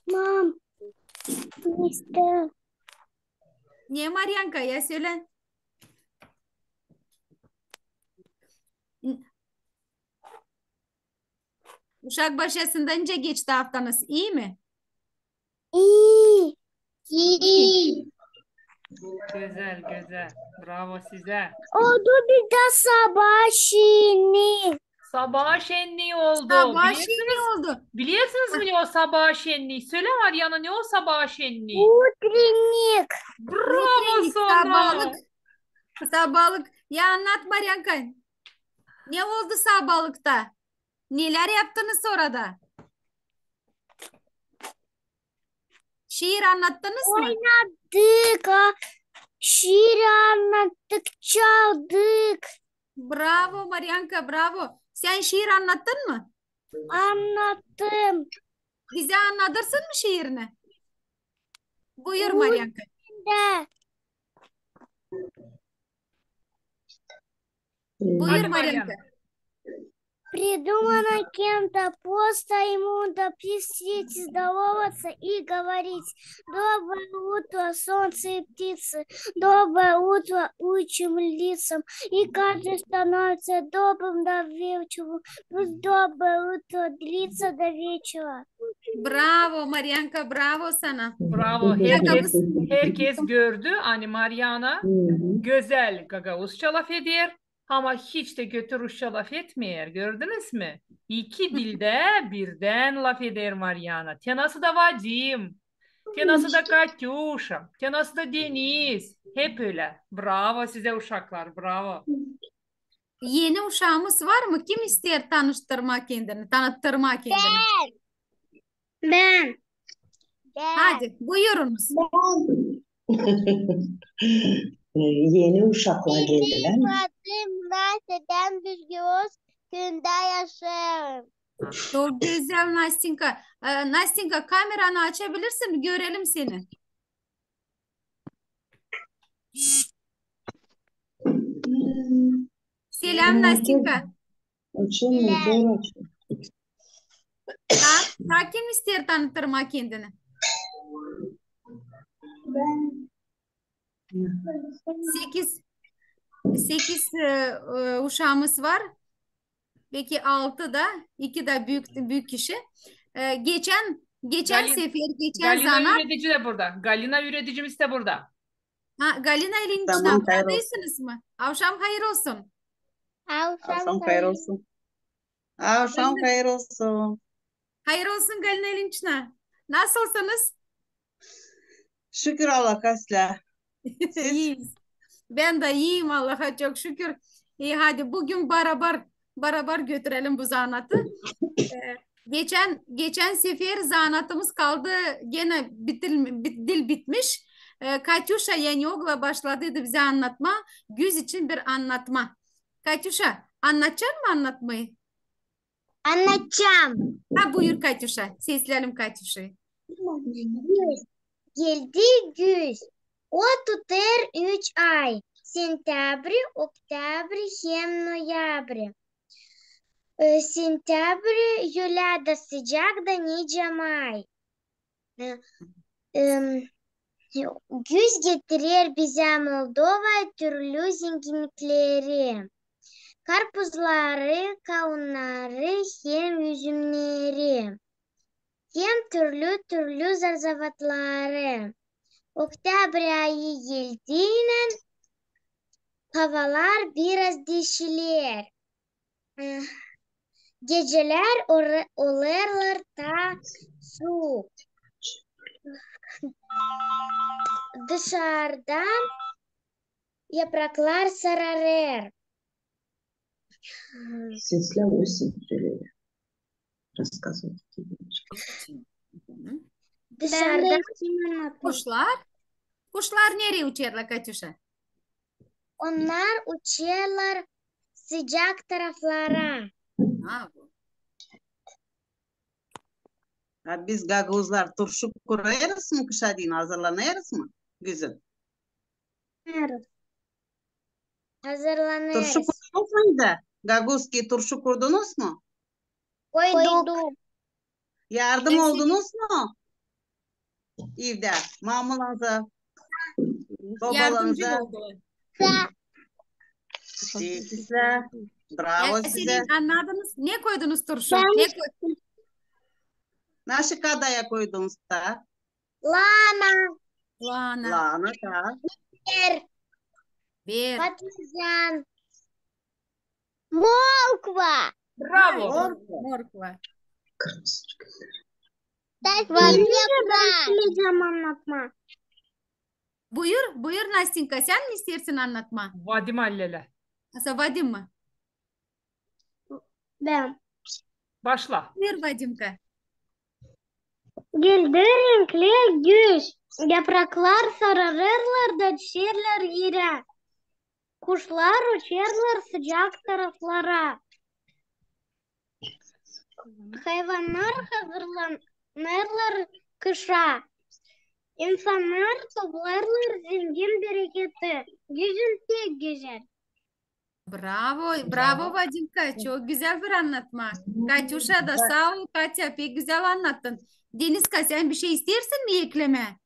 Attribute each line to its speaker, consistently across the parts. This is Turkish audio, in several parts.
Speaker 1: Mom, Mister.
Speaker 2: Niye Maryanka ya söyle. Uşak başlasından önce geçti haftanız. İyi mi?
Speaker 1: İyi.
Speaker 2: İyi.
Speaker 1: İyi.
Speaker 3: Güzel güzel. Bravo size.
Speaker 1: Oldu bir de sabah şirini.
Speaker 3: Sabah şenliği oldu.
Speaker 2: Sabah şirin oldu.
Speaker 3: Biliyorsunuz mu ne o sabah şenliği? Söyle Mariana ne o sabah şenliği?
Speaker 1: Utrенник.
Speaker 3: Bravo
Speaker 2: Utrенник,
Speaker 3: sana.
Speaker 2: sabahlık. Sabahlık. Ya anlat Maryanka. Ne oldu sabahlıkta? Neler yaptınız orada? Şiir anlattınız mı?
Speaker 1: Oynadık. Şiir anlattık, çaldık.
Speaker 2: Bravo Maryanka, bravo. Sen şiir anlattın mı?
Speaker 1: Anlattım.
Speaker 2: Bize anlatırsın mı şiirini? Buyur Maryanka.
Speaker 1: De.
Speaker 2: Buyur
Speaker 3: Hadi
Speaker 2: Maryanka.
Speaker 3: Mariana.
Speaker 1: Придумано кем-то, просто ему надо присесть, здороваться и говорить. Доброе утро, солнце и птицы. Доброе утро, учим лицам. И каждый становится добрым до вечера. Пусть доброе утро длится до вечера.
Speaker 2: Bravo Maryanka, bravo sana.
Speaker 3: Bravo. Herkes gördü. Hani Mariana güzel Gagavuzça laf eder. Ama hiç de kötü Rusça laf etmiyor. Gördünüz mü? İki dilde birden laf eder Mariana. Tenası da Vadim. Tenası da Katyusha. Tenası da Deniz. Hep öyle. Bravo size uşaklar. Bravo.
Speaker 2: Yeni uşağımız var mı? Kim ister tanıştırma kendini, tanıttırma kendini?
Speaker 1: Ben.
Speaker 2: Hadi buyurunuz.
Speaker 4: Yeni uşaklar geldiler mi?
Speaker 1: Adım Nasya'dan Düzgüz köyünde yaşıyorum.
Speaker 2: Çok güzel Nastinka. Nastinka kameranı açabilirsin, görelim seni. Selam Nastinka.
Speaker 4: Açılmıyor, zor açıyor.
Speaker 2: Ha, kim ister tanıttırma kendini? Sekiz uşağımız var. Peki 6 da 2 de büyük kişi. Geçen sefer
Speaker 3: Galina
Speaker 2: zana
Speaker 3: üretici de burada. Galina üreticimiz de burada.
Speaker 2: Galina ile içine
Speaker 4: Tamam, hayır olsun.
Speaker 2: buradayısınız mı? Akşam hayır olsun.
Speaker 4: Akşam hayır olsun. Akşam hayır olsun.
Speaker 2: Hayır olsun Galina ile içine. Nasılsınız?
Speaker 4: Şükür Allah kasla. Siz?
Speaker 2: İyiyiz. Ben de iyiyim Allah'a çok şükür. İyi hadi bugün beraber götürelim bu zanatı. Geçen sefer zanatımız kaldı. Gene dil bitmiş. Katyusha Yanyog'la başladıydı bize anlatma. Güz için bir anlatma. Katyusha anlatacak mı anlatmayı?
Speaker 1: Anlatacağım.
Speaker 2: Ha buyur Katyusha. Sesleyelim Katyusha'yı.
Speaker 1: Geldi güz. O tutar 3 ay. Сентябрь, октябрь, hem ноябрь. Сентябрь, Юля sıcak da nice may. Güz getirir bize Moldova türlü zenginlikleri. Karpuzları, kavunları, hem üzümleri. Hem türlü zarzavatları. Oktyabr ayı geldiğinde havalar biraz değişilir. Geceler olurlar da soğuk. Dışarıdan yapraklar sararır.
Speaker 4: Sesler olsun. Рассказывать.
Speaker 1: Dışarıdan
Speaker 2: Kuşlar nereye uçarlar Katyusha?
Speaker 1: onlar uçuyorlar sıcak taraflara.
Speaker 2: Ha, bu.
Speaker 4: Biz Gagavuzlar turşu kurarız mı kışadin hazırlanırız mı? Güzel.
Speaker 1: Hazırlanırız.
Speaker 4: Turşu kurdunuz muydu? Gagavuzki turşu kurdunuz mu?
Speaker 1: Koyduk.
Speaker 4: Yardım oldunuz mu? Evde. Mamulanıza,
Speaker 2: Yardımcı
Speaker 4: babalarınıza.
Speaker 2: oldular.
Speaker 4: Sizler. Bravo size.
Speaker 2: Senin anladınız. Ne koydunuz turşu?
Speaker 1: Ben-
Speaker 2: Ne koydunuz?
Speaker 4: Naşı kadaya koydunuz da?
Speaker 1: Lahana.
Speaker 2: Lahana,
Speaker 4: Lahana da.
Speaker 2: biber.
Speaker 1: Patlıcan. Mokva.
Speaker 3: Bravo.
Speaker 4: Orta.
Speaker 2: Morkva.
Speaker 1: Söyleyeceğim anlatma.
Speaker 2: Buyur Nastinka, sen mi istersin anlatma?
Speaker 3: Vadim Allele.
Speaker 2: Asa Vadim mi?
Speaker 1: Ben.
Speaker 3: Başla.
Speaker 2: Buyur Vadimka.
Speaker 1: Gülde renkli güz. Yapraklar sararırlar da düşerler yere. Kuşlar uçarlar sıcak taraflara. Hayvanlar hazırlanırlar kışa. İnsanlar toplarlar zengin bereketi. Güzün tek güzel.
Speaker 2: Bravo Vadimka. Çok güzel bir anlatma. Katyuşa da sağ ol Katya. Pek güzel anlattın. Denizka, sen bir şey istersin mi ekleme?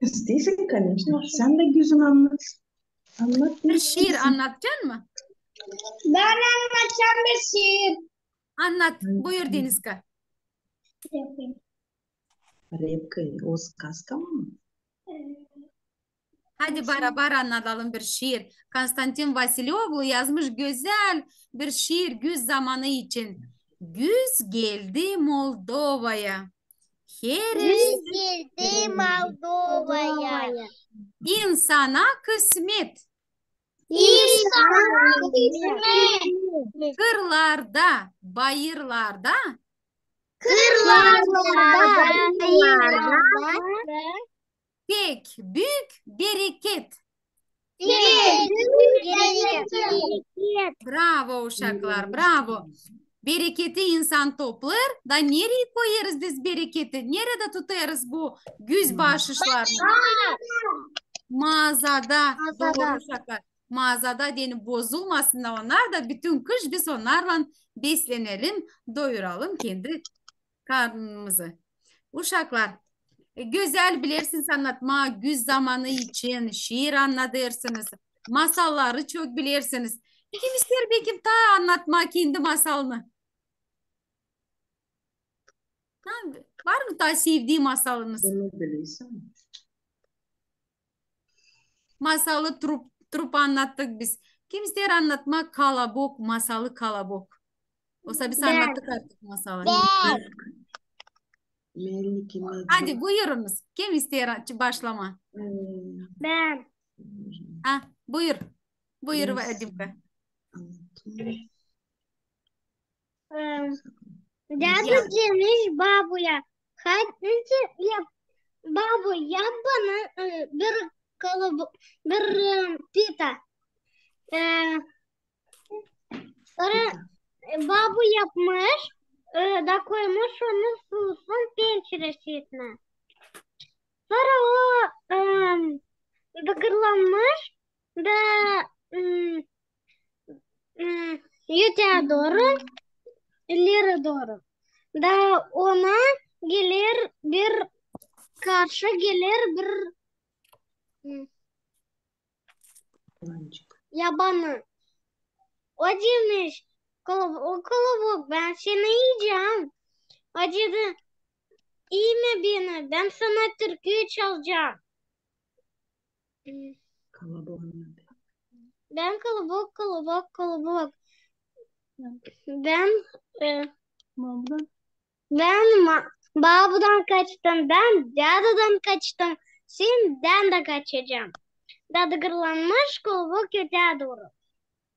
Speaker 5: İsteysin конечно. Sen de güzel anlat. Anlat.
Speaker 2: Bir şiir anlatacaksın mı?
Speaker 1: Ben anlatacağım bir şiir.
Speaker 2: Anlat. Buyur Denizka.
Speaker 5: Репка, o сказка mı?
Speaker 2: Hadi beraber anlatalım bir şiir. Konstantin Vasilyoglu yazmış güzel bir şiir güz zamanı için. Güz geldi Moldova'ya. Her
Speaker 1: Geldi Moldova'ya.
Speaker 2: insana kısmet. Kırlarda, bayırlarda, pek büyük bereket. Bravo uşaklar, bravo. Bereketi insan toplar da nereye koyarız biz bereketi? Nerede tutarız bu güz bahşişlerini? Mağazada. Doğru uşaklar. Mağazada yani bozulmasın onlar da bütün kış biz onlarla beslenelim, doyuralım kendi karnımızı. Uşaklar, güzel bilirsiniz anlatma, güz zamanı için şiir anlatırsınız. Masalları çok bilirsiniz. Kim ister belki daha anlatma kendi masalını? Ha, var mı daha sevdiği masalınız?
Speaker 5: Bunu biliyorsun.
Speaker 2: Masalı trup anlattık biz. Kim ister anlatma? Kalabok, masalı kalabok. Oysa biz anlattık artık masalı.
Speaker 5: Melike,
Speaker 2: Hadi buyurunuz. Kim ister başlama?
Speaker 1: Ben.
Speaker 2: Ha, buyur. Buyur
Speaker 5: Yes.
Speaker 2: Vadimka.
Speaker 1: Dede demiş babuya. Hadi yap. Babu yap bana bir kalıbı, bir pita. Sonra babu yapmış. Da koymuş onu sosun pençeresine. Sonra o dıkırlanmış da yuteğe doğru, ileri doğru. Da ona gelir bir karşı gelir bir yabanı. O demiş, o kalabalık ben seni yiyeceğim. O dedi, yeme beni, ben sana türkü çalacağım. Ben kalabalık. Ben babadan kaçtım, ben dededen kaçtım, senden de kaçacağım. Dede gırlanmış kalabalık öteye doğru,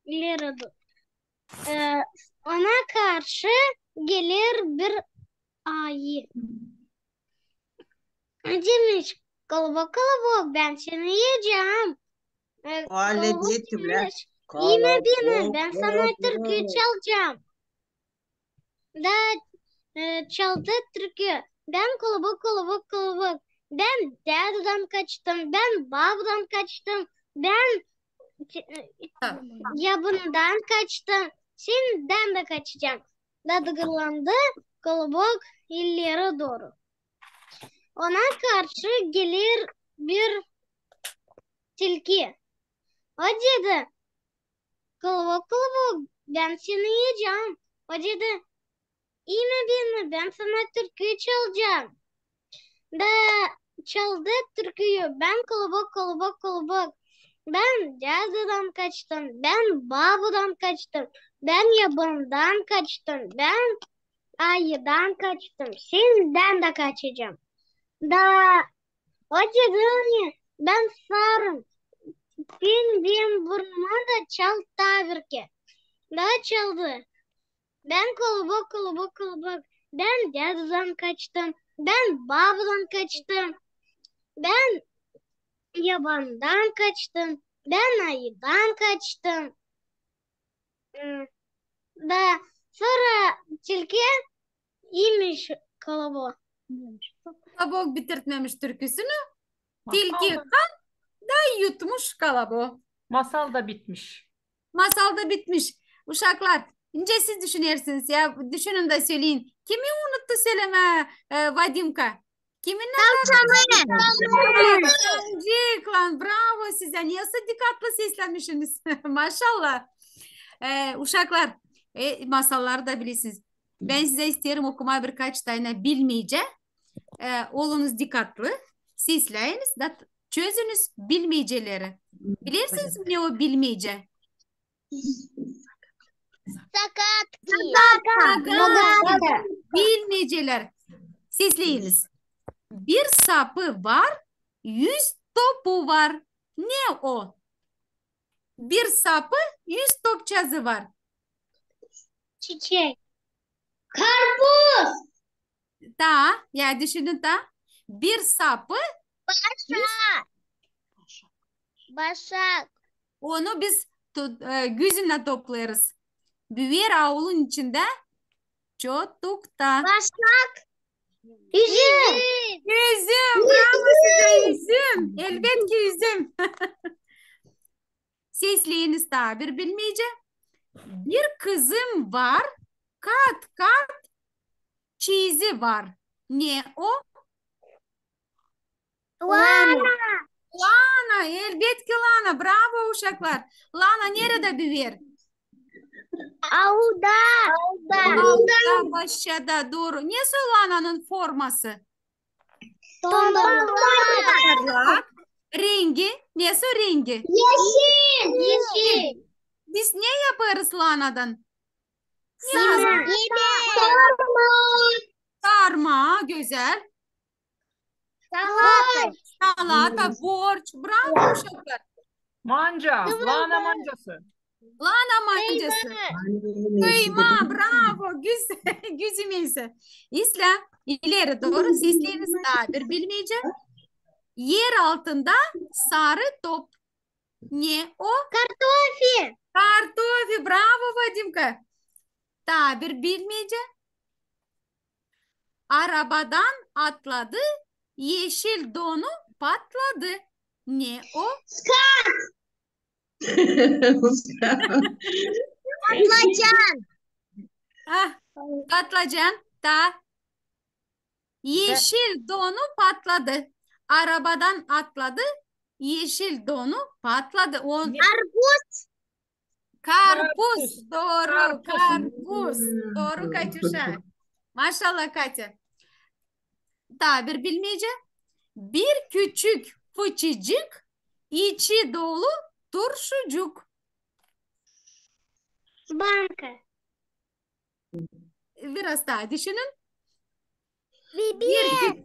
Speaker 1: ileri doğru. Ona karşı gelir bir ayı. Demiş, kalabalık ben seni yiyeceğim.
Speaker 4: Öyle diyeti bile.
Speaker 1: Yeme beni, ben sana türkü çalacağım. Da çaldı türkü. Ben kalabalık. Ben dededen kaçtım, ben babadan kaçtım, ben yabandan kaçtım. Şimdi ben de kaçacağım. Dadıgırlandı kolobok ileri doğru. Ona karşı gelir bir tilki. O dedi, kolobok kolobok ben seni yiyeceğim. O dedi, yine binme ben sana türküyü çalacağım. Da çaldı türküyü. Ben kolobok kolobok kolobok. Ben cadıdan kaçtım. Ben babadan kaçtım. Ben yabandan kaçtım. Ben ayıdan kaçtım. Sizden de kaçacağım. Da o cadı ben sarım. Benim burnuma da çal tabirke. Daha çaldı. Ben kolobok kolobok kolobok. Ben cadıdan kaçtım. Ben babadan kaçtım. Ben yabandan kaçtım. Ben ayıdan kaçtım. Da sonra tilki yemiş koloboğu.
Speaker 2: Kolobok bitirtmemiş türküsünü.
Speaker 3: Masal
Speaker 2: Tilki
Speaker 3: da,
Speaker 2: yutmuş kalabalığı.
Speaker 3: masal da bitmiş.
Speaker 2: Masal da bitmiş. Uşaklar, ince siz düşünürsünüz ya. Düşünün de söyleyin. Kimi unuttu söyleme Vadimka? Kimin Tavşancık lan, bravo size. Niye dikkatli seslenmişsiniz? Maşallah. Uşaklar, masalları da bilirsiniz. Ben size isterim okumaya birkaç tane bilmeyece. Olunuz dikkatli. Sesleyiniz da çözünüz bilmeyeceleri. Bilirsiniz mi ne o bilmeyece?
Speaker 1: Sakatki.
Speaker 2: Bilmeceler. Sesleyiniz. Bir sapı var, 100 topu var. Ne o? Bir sapı, 100 topçası var.
Speaker 1: Çiçek. Karpuz.
Speaker 2: Da, ya düşünün da. Bir sapı,
Speaker 1: Başak.
Speaker 2: onu biz güzünle toplarız. Büyür avlun içinde çotukta.
Speaker 1: Başak. Üzüm.
Speaker 2: Üzüm, bravo size üzüm. Elbette üzüm. Sesleyiniz daha bir bilmeyece. Bir kızım var, kat kat çizi var. Ne o?
Speaker 1: Lana.
Speaker 2: Lana, elbette Lana. Bravo uşaklar. Lana nerede büyür?
Speaker 1: Auda.
Speaker 2: Altta, başında, doğru. Nesi Lana'nın forması? Parlak. Rengi, nesi rengi?
Speaker 1: Yeşil.
Speaker 2: Biz ne yaparız Lana'dan?
Speaker 1: Sarma.
Speaker 2: Sarma, güzel.
Speaker 1: Salata.
Speaker 2: Salata, borç. Bravo uşaklar.
Speaker 3: Manca, lahana mancası.
Speaker 2: Lana mancası. Kıyma, bravo. Güzel, güzümeyse. İslam, ileri doğru. Sesleriniz tabir bilmeyece. Yer altında sarı top. Ne o?
Speaker 1: Kartofi.
Speaker 2: Kartofi, bravo Vadimka. Tabir bilmeyece. Arabadan atladı, yeşil donu patladı. Ne o?
Speaker 1: Patlıcan.
Speaker 2: Ah, patlıcan da yeşil donu patladı. Arabadan atladı, yeşil donu patladı. O
Speaker 3: Ne?
Speaker 1: Armut.
Speaker 2: karpuz, doğru,
Speaker 3: Karpuz.
Speaker 2: karpuz. Doğru Katüşa. Maşallah Katya. Tabir bilmeyece. Bir küçük fıçıcık, içi dolu turşucuk.
Speaker 1: Banka.
Speaker 2: Biraz daha düşünün.
Speaker 1: Biber.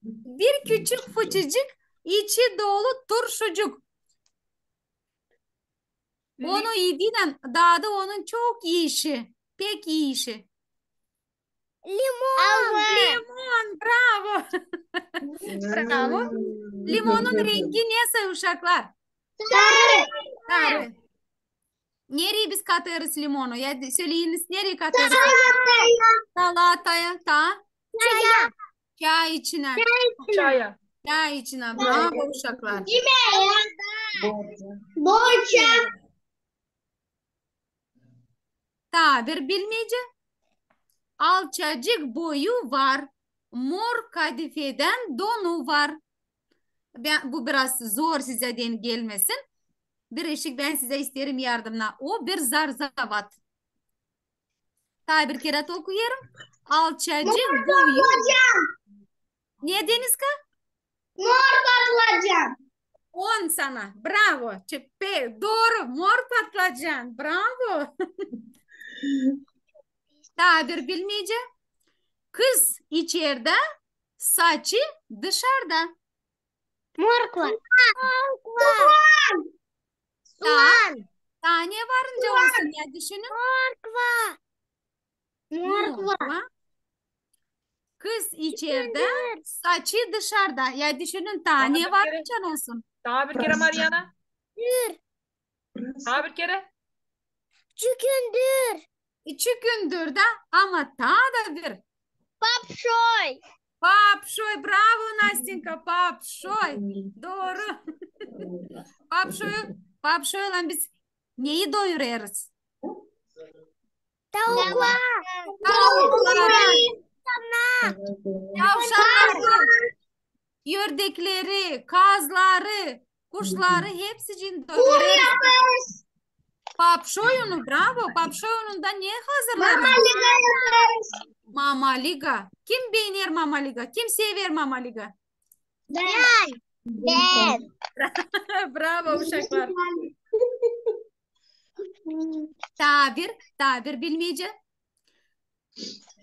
Speaker 2: Bir küçük fıçıcık, içi dolu turşucuk. Onu yediğinden daha da onun çok iyi işi. Pek iyi işi.
Speaker 1: Limon.
Speaker 2: Limon, bravo. Bravo. Limonun rengi neyse uşaklar?
Speaker 1: Sarı.
Speaker 2: Sarı. Nereye biz katarız limonu? Ya söyleyiniz nereye katarız? Salataya,
Speaker 1: Çaya.
Speaker 2: çay içine.
Speaker 3: Çaya.
Speaker 2: Çay içine. Bravo uşaklar.
Speaker 1: Borça.
Speaker 2: Tabir bilmece. Alçacık boyu var. Mor kadifeden donu var. Bu biraz zor size denk gelmesin. Bir eşik ben size isterim yardımına. O bir zarzavat. Tabir kere okuyarım. Alçacık boyu. Ne deniz ka?
Speaker 1: Mor patlıcan.
Speaker 2: 10 sana. Bravo. Doğru. Mor patlıcan. Bravo. Tabir bilmece. Kız içeride, saçı dışarıda.
Speaker 1: Morkva.
Speaker 2: Tane varınca olsun ya düşünün.
Speaker 1: Morkva.
Speaker 2: Morkva. Kız içeride, saçı dışarıda. Ya düşünün tane
Speaker 3: Daha bir
Speaker 2: varınca olsun.
Speaker 3: Daha bir kere Mariana. Daha bir kere.
Speaker 1: Çükündür.
Speaker 2: 2 gündür de ama ta da bir.
Speaker 1: Papşoy.
Speaker 2: Papşoy. Bravo Nastinka. Papşoy. Doğru. Papşoyla biz neyi doyuruyoruz?
Speaker 1: Tavuklar.
Speaker 2: Tavukları, tavşanları, ördekleri, kazları, kuşları hepsi için doyuruyoruz. Papşoyunu bravo. Papşoyunu da niye hazırlarız? Mamaliga. Kim beğenir mamaliga? Kim sever mamaliga?
Speaker 1: Ben.
Speaker 2: Bravo uşaklar. Tabir bilmece.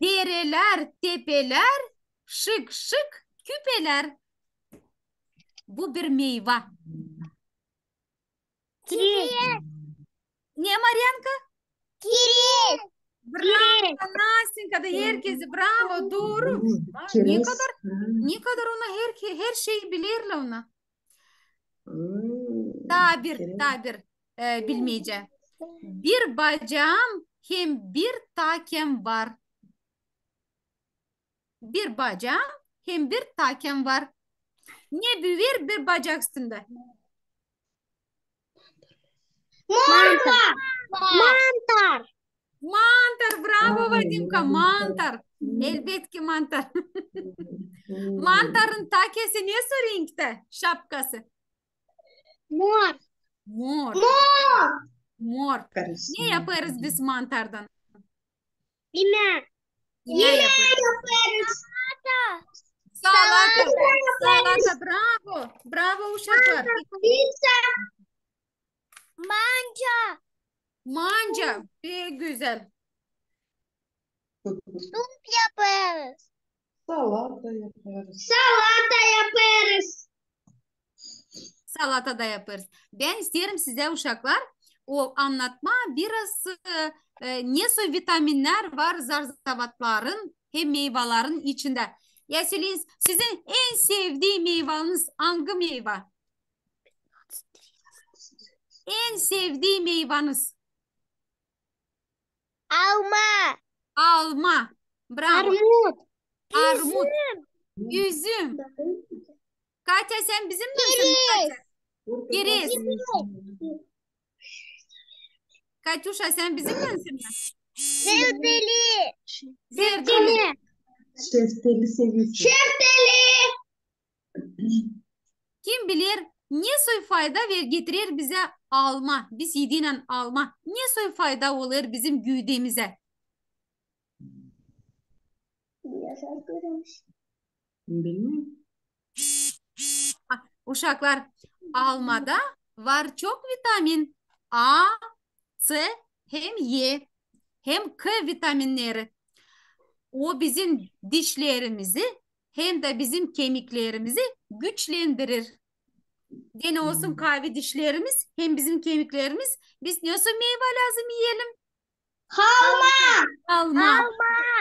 Speaker 2: Dereler, tepeler, şık şık küpeler. Bu bir meyve.
Speaker 1: Kireç.
Speaker 2: Ne Maryanka?
Speaker 1: Kireç.
Speaker 2: Bravo Nastinka da herkesi bravo doğru. Ne kadar ona her şeyi bilirler ona. Tabir bilmece. Bir bacağım hem bir takem var. Bir bacağım hem bir takem var. Ne büyür bir bacak üstünde?
Speaker 1: Mantar. Mantar.
Speaker 2: Mantar. Bravo Vadimka. Mantar. Elbet ki mantar. Mantarın takesi ne renkte? Şapkası.
Speaker 1: Mor.
Speaker 2: Mor. Mor. Ne yaparız biz mantardan?
Speaker 1: Yemek.
Speaker 2: Ne yaparız? Salata. Salata. Bravo. Bravo uşaklar.
Speaker 1: Manca.
Speaker 2: Manca. Pek güzel.
Speaker 1: Yaparız.
Speaker 5: Salata yaparız.
Speaker 1: Salata yaparız.
Speaker 2: Salata da yaparız. Ben isterim size uşaklar o anlatma biraz ne su vitaminler var zarzavatların hem meyvelerin içinde. Ya söyleyin sizin en sevdiği meyveniz hangi meyve? En sevdiği meyveniz?
Speaker 1: Alma.
Speaker 2: Alma. Bravo.
Speaker 1: Armut.
Speaker 2: Armut. Üzüm. Katya sen bizimle misin? Kireç. Katyuşa sen bizimle misin?
Speaker 1: Zerdeli.
Speaker 2: Zerdeli.
Speaker 5: Şeftali seviyorsun.
Speaker 1: Şeftali.
Speaker 2: Kim bilir ne soy fayda getirir bize alma. Biz yediğiyle alma. Ne soy fayda olur bizim güdemize?
Speaker 5: Bilmiyorum.
Speaker 2: Uşaklar almada var çok vitamin. A, C hem Y hem K vitaminleri. O bizim dişlerimizi hem de bizim kemiklerimizi güçlendirir. Gene olsun kahve dişlerimiz hem bizim kemiklerimiz. Biz nasıl meyve lazım yiyelim? Alma.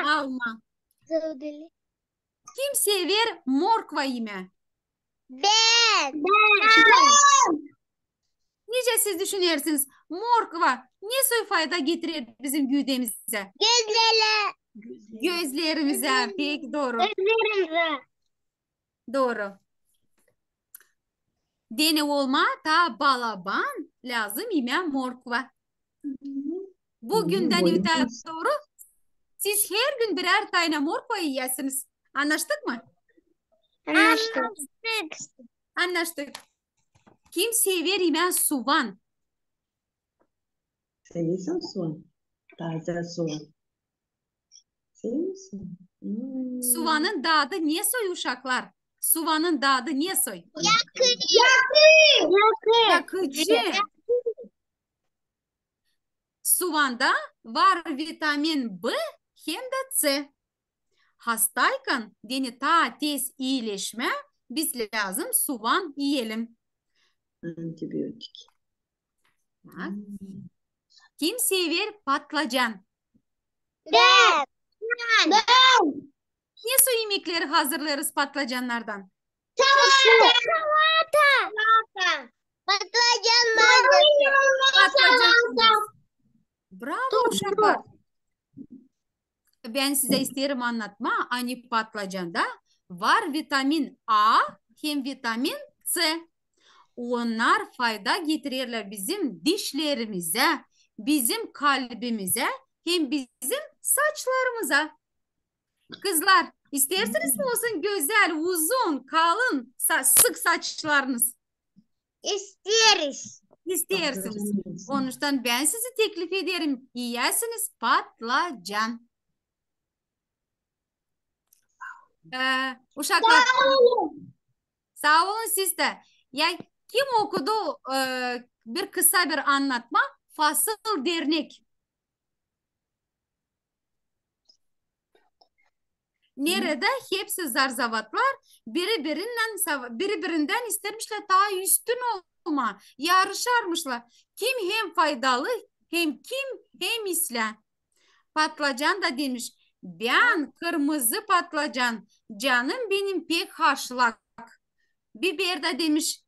Speaker 2: Alma.
Speaker 1: Zerdeli.
Speaker 2: Kim sever morkva yeme?
Speaker 1: Ben.
Speaker 2: Nice siz düşünürsünüz? Morkva ne soy fayda getirir bizim güdemize?
Speaker 1: Gözleri.
Speaker 2: Gözlerimize. Peki doğru.
Speaker 1: Gözlerimize.
Speaker 2: Doğru. Dene olma ta balaban lazım yeme morkva. Bugünden
Speaker 5: boyun
Speaker 2: öte
Speaker 5: kısa.
Speaker 2: doğru siz her gün birer tane morpa yiyesiniz. Anlaştık mı?
Speaker 1: Anlaştık.
Speaker 2: Anlaştık. Kim sever yemez soğan?
Speaker 5: Seviyorsun soğan. Taze soğan. Seviyorsun.
Speaker 2: Soğanın dadı niye soy uşaklar? Soğanın dadı niye soy? Yakıcı. Soğanda var vitamin B hem de C. Hastayken deni ta tez iyileşme biz lazım soğan yiyelim.
Speaker 5: Antibiyotik.
Speaker 2: Bak. Kim sever patlıcan? Niye soy yemekleri hazırlarız patlıcanlardan? Patlıcan. Bravo uşaklar. Ben size isterim anlatma. Hani patlıcanda var vitamin A hem vitamin C. Onlar fayda getirirler bizim dişlerimize, bizim kalbimize hem bizim saçlarımıza. Kızlar isterseniz mi olsun güzel, uzun, kalın, sık saçlarınız?
Speaker 1: İsteriz.
Speaker 2: İstersiniz.
Speaker 5: Patlıcan.
Speaker 2: Onun için ben sizi teklif ederim. Yiyesiniz patlıcan. Uşaklar sağ olun siz de. Ya kim okudu bir kısa bir anlatma? Fasıl dernek. Nerede hepsi zarzavatlar birbirinden istermişler daha üstün olma. Yarışarmışlar. Kim hem faydalı hem isle. Patlıcan da demiş. Ben kırmızı patlıcan. Canım benim pek haşlak. Biber de demiş.